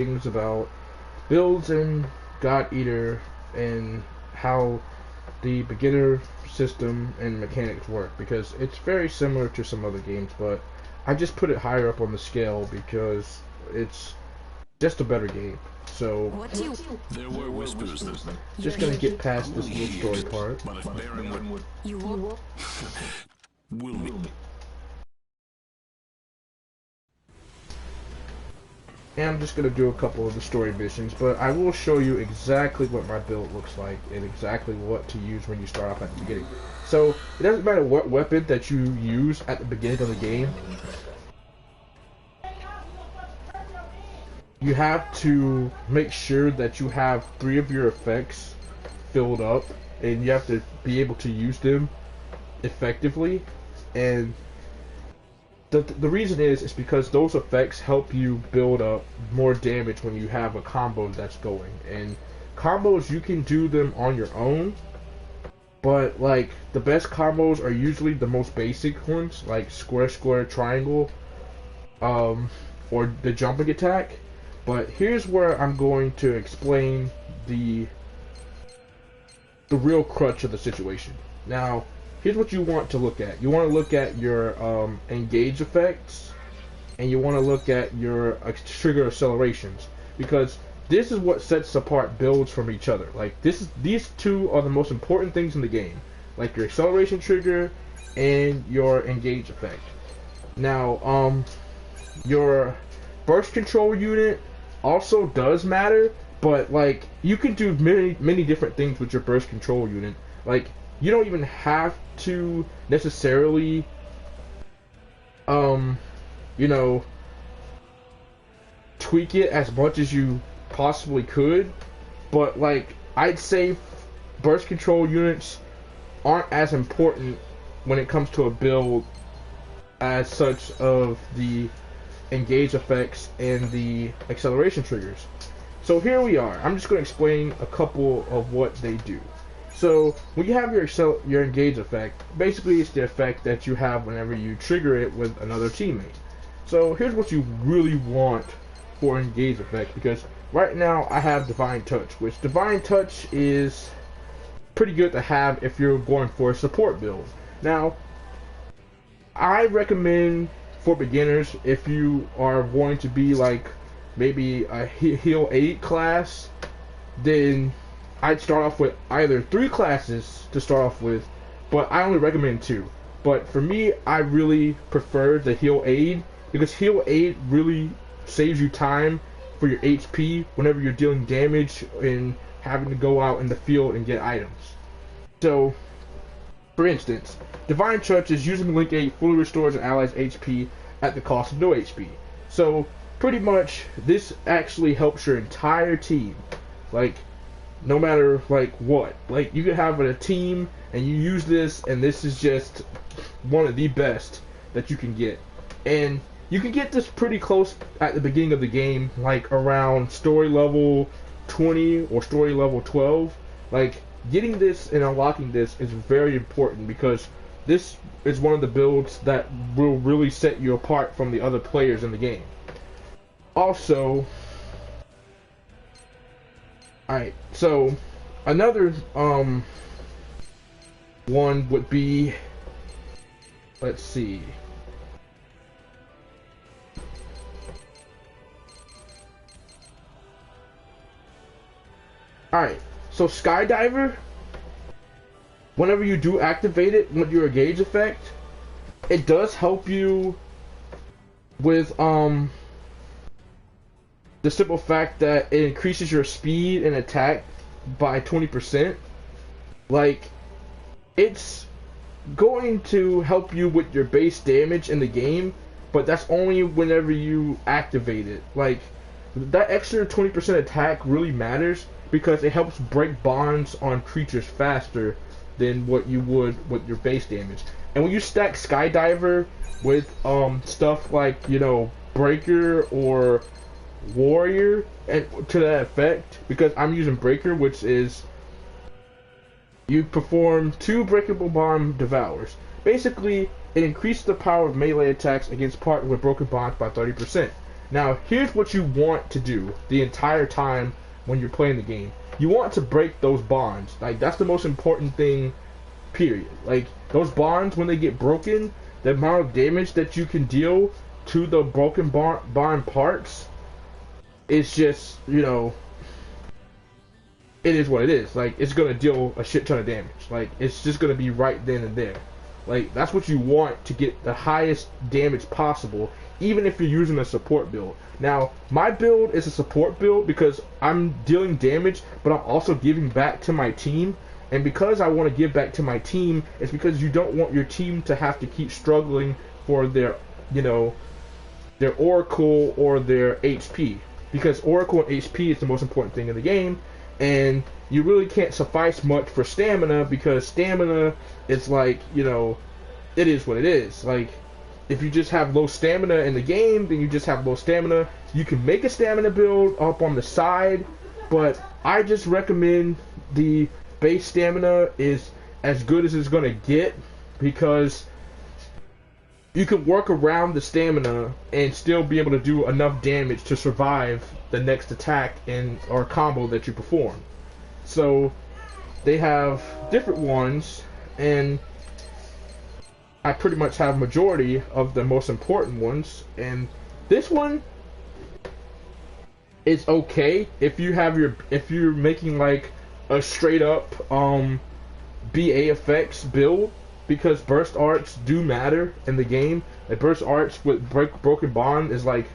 things about builds in God Eater and how the beginner system and mechanics work, because it's very similar to some other games, but I just put it higher up on the scale because it's just a better game. So, What do you... There were whispers that just gonna get past this little story part. but if Baron would You will... will me. And I'm just gonna do a couple of the story missions, but I will show you exactly what my build looks like and exactly what to use when you start off at the beginning. So, it doesn't matter what weapon that you use at the beginning of the game, you have to make sure that you have 3 of your effects filled up, and you have to be able to use them effectively. And the reason is because those effects help you build up more damage when you have a combo that's going. And combos, you can do them on your own, but like the best combos are usually the most basic ones, like square, square, triangle, or the jumping attack. But here's where I'm going to explain the real crutch of the situation. Now, here's what you want to look at. You want to look at your engage effects, and you want to look at your trigger accelerations, because this is what sets apart builds from each other. Like these two are the most important things in the game, like your acceleration trigger and your engage effect. Now, your burst control unit also does matter, but like you can do many different things with your burst control unit. Like you don't even have to necessarily you know, tweak it as much as you possibly could, but like I'd say burst control units aren't as important when it comes to a build as such of the engage effects and the acceleration triggers. So here we are. I'm just going to explain a couple of what they do. So when you have your engage effect, basically it's the effect that you have whenever you trigger it with another teammate. So here's what you really want for engage effect, because right now I have Divine Touch, which Divine Touch is pretty good to have if you're going for a support build. Now, I recommend for beginners, if you are going to be like maybe a heal 8 class, then I'd start off with either 3 classes to start off with, but I only recommend 2. But for me, I really prefer the heal aid, because heal aid really saves you time for your HP whenever you're dealing damage and having to go out in the field and get items. So, for instance, Divine Touch is using Link 8 fully restores an ally's HP at the cost of no HP. So, pretty much, this actually helps your entire team. Like, no matter, like, what. Like, you could have a team, and you use this, and this is just one of the best that you can get. And you can get this pretty close at the beginning of the game, like, around story level 20 or story level 12. Like, getting this and unlocking this is very important, because this is one of the builds that will really set you apart from the other players in the game. Also, alright, so another one would be, let's see. Alright, so Skydiver, whenever you do activate it with your engage effect, it does help you with the simple fact that it increases your speed and attack by 20%. Like, it's going to help you with your base damage in the game, but that's only whenever you activate it. Like, that extra 20% attack really matters, because it helps break bonds on creatures faster than what you would with your base damage. And when you stack Skydiver with stuff like, you know, Breaker or Warrior, and to that effect, because I'm using Breaker, which is you perform 2 breakable bomb devours. Basically, it increases the power of melee attacks against partners with broken bonds by 30%. Now, here's what you want to do the entire time when you're playing the game. You want to break those bonds. Like, that's the most important thing, period. Like, those bonds, when they get broken, the amount of damage that you can deal to the broken bond parts is just, you know, it is what it is. Like, it's going to deal a shit ton of damage. Like, it's just going to be right then and there. Like, that's what you want to get the highest damage possible, even if you're using a support build. Now, my build is a support build because I'm dealing damage, but I'm also giving back to my team. And because I want to give back to my team, it's because you don't want your team to have to keep struggling for their, you know, their Oracle or their HP. Because Oracle and HP is the most important thing in the game, and you really can't suffice much for stamina, because stamina is like, you know, it is what it is. Like, if you just have low stamina in the game, then you just have low stamina. You can make a stamina build up on the side, but I just recommend the base stamina is as good as it's going to get, because you can work around the stamina and still be able to do enough damage to survive the next attack or combo that you perform. So they have different ones, and I pretty much have majority of the most important ones. And this one is okay if you're making like a straight up BA effects build, because burst arts do matter in the game. Like, burst arts with broken bond is like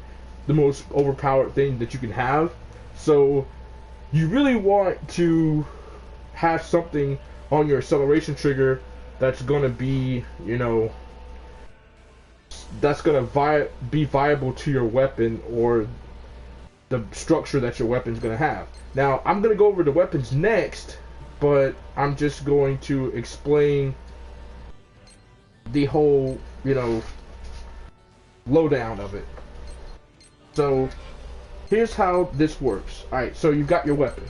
the most overpowered thing that you can have. So you really want to have something on your acceleration trigger that's gonna be, you know, that's gonna be viable to your weapon or the structure that your weapon's gonna have. Now, I'm gonna go over the weapons next, but I'm just going to explain the whole, you know, lowdown of it. So here's how this works. Alright, so you've got your weapon.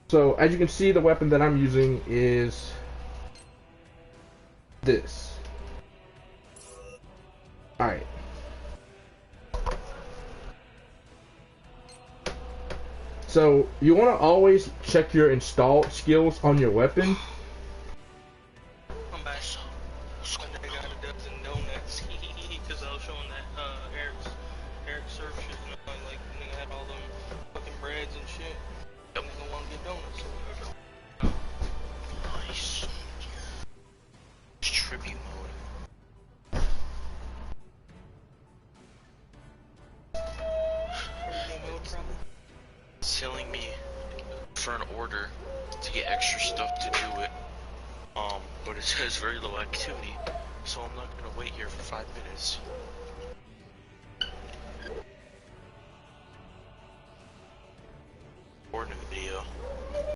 So as you can see, the weapon that I'm using is this. Alright. So you want to always check your installed skills on your weapon. I'm back. I got a dozen donuts because I was showing that Eric's surf shit, and like nigga had all them fucking breads and shit. Nigga want to get donuts. So nice. It's tribute mode. It's telling me for an order to get extra stuff to do it. But it says very low activity, so I'm not gonna wait here for 5 minutes. Or new video.